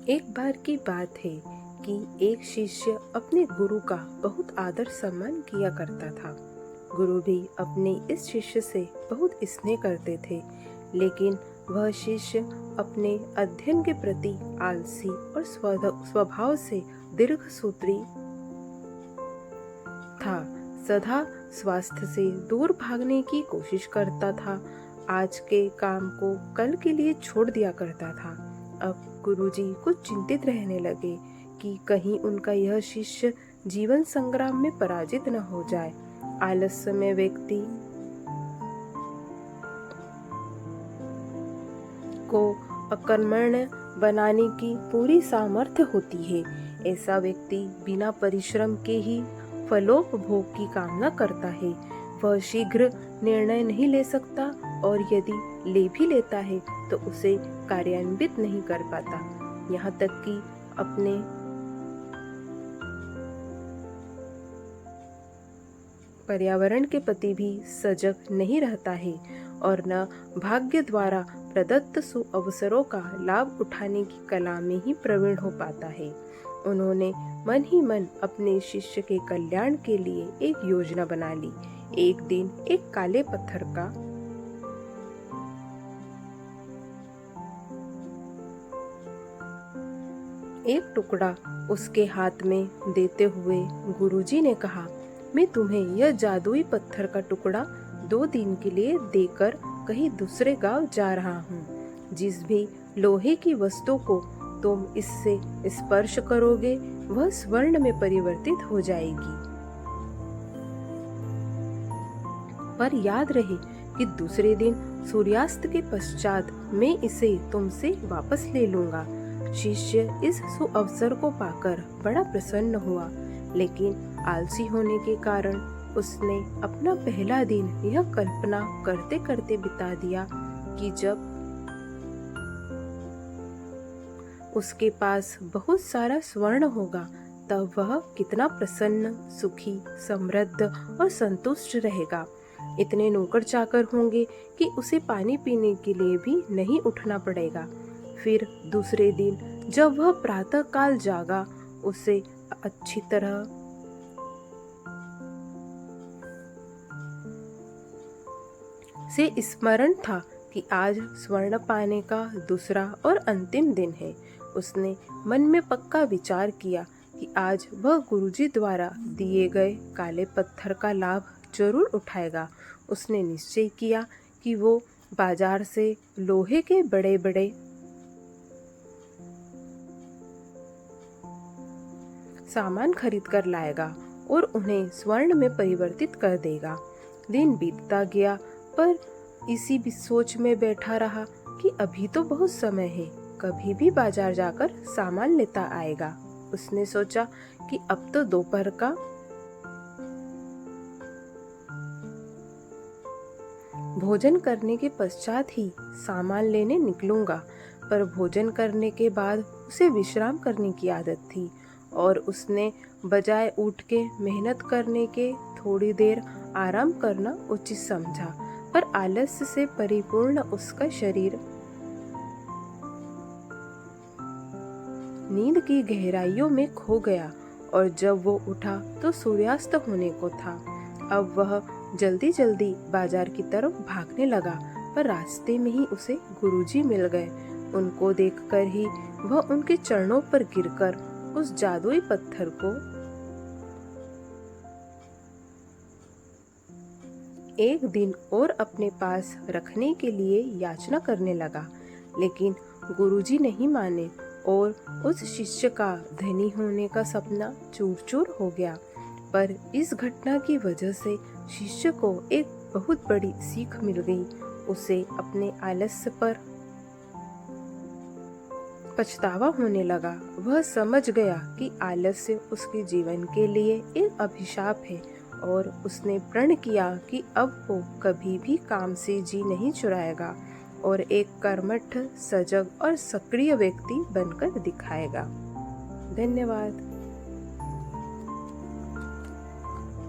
एक बार की बात है कि एक शिष्य अपने गुरु का बहुत आदर सम्मान किया करता था। गुरु भी अपने इस शिष्य से बहुत स्नेह करते थे, लेकिन वह शिष्य अपने अध्ययन के प्रति आलसी और स्वभाव से दीर्घसूत्री था। सदा स्वास्थ्य से दूर भागने की कोशिश करता था। आज के काम को कल के लिए छोड़ दिया करता था। अब गुरुजी कुछ चिंतित रहने लगे कि कहीं उनका यह शिष्य जीवन संग्राम में पराजित न हो जाए। आलस्यमय व्यक्ति को अकर्मण्य बनाने की पूरी सामर्थ्य होती है। ऐसा व्यक्ति बिना परिश्रम के ही फलोपभोग की कामना करता है। वह शीघ्र निर्णय नहीं ले सकता और यदि ले भी लेता है तो उसे कार्यान्वित नहीं कर पाता। यहाँ तक कि अपने पर्यावरण के प्रति भी सजग नहीं रहता है और न भाग्य द्वारा प्रदत्त अवसरों का लाभ उठाने की कला में ही प्रवीण हो पाता है। उन्होंने मन ही मन अपने शिष्य के कल्याण के लिए एक योजना बना ली। एक दिन एक काले पत्थर का एक टुकड़ा उसके हाथ में देते हुए गुरुजी ने कहा, मैं तुम्हें यह जादुई पत्थर का टुकड़ा 2 दिन के लिए देकर कहीं दूसरे गांव जा रहा हूँ। जिस भी लोहे की वस्तु को तुम इससे स्पर्श करोगे वह स्वर्ण में परिवर्तित हो जाएगी। पर याद रहे कि दूसरे दिन सूर्यास्त के पश्चात मैं इसे तुमसे वापस ले लूंगा। शिष्य इस सुअवसर को पाकर बड़ा प्रसन्न हुआ, लेकिन आलसी होने के कारण उसने अपना पहला दिन यह कल्पना करते करते बिता दिया कि जब उसके पास बहुत सारा स्वर्ण होगा तब वह कितना प्रसन्न, सुखी, समृद्ध और संतुष्ट रहेगा। इतने नौकर चाकर होंगे कि उसे पानी पीने के लिए भी नहीं उठना पड़ेगा। फिर दूसरे दिन जब वह प्रातः काल जागा, उसे अच्छी तरह से स्मरण था कि आज स्वर्ण पाने का दूसरा और अंतिम दिन है। उसने मन में पक्का विचार किया कि आज वह गुरुजी द्वारा दिए गए काले पत्थर का लाभ जरूर उठाएगा। उसने निश्चय किया कि वो बाजार से लोहे के बड़े बड़े सामान खरीद कर लाएगा और उन्हें स्वर्ण में परिवर्तित कर देगा। दिन बीतता गया, पर इसी भी सोच में बैठा रहा कि अभी तो बहुत समय है, कभी भी बाजार जाकर सामान लेता आएगा। उसने सोचा कि अब तो दोपहर का भोजन करने के पश्चात ही सामान लेने निकलूंगा। पर भोजन करने के बाद उसे विश्राम करने की आदत थी और उसने बजाय उठ के मेहनत करने के थोड़ी देर आराम करना उचित समझा। पर आलस्य से परिपूर्ण उसका शरीर नींद की गहराइयों में खो गया और जब वो उठा तो सूर्यास्त होने को था। अब वह जल्दी जल्दी बाजार की तरफ भागने लगा, पर रास्ते में ही उसे गुरुजी मिल गए। उनको देखकर ही वह उनके चरणों पर गिरकर उस जादुई पत्थर को एक दिन और अपने पास रखने के लिए याचना करने लगा, लेकिन गुरुजी नहीं माने और उस शिष्य का धनी होने का सपना चूर-चूर हो गया। पर इस घटना की वजह से शिष्य को एक बहुत बड़ी सीख मिल गई। उसे अपने आलस्य पर पछतावा होने लगा। वह समझ गया कि आलस्य उसके जीवन के लिए एक अभिशाप है और उसने प्रण किया कि अब वो कभी भी काम से जी नहीं चुराएगा और एक कर्मठ, सजग और सक्रिय व्यक्ति बनकर दिखाएगा। धन्यवाद।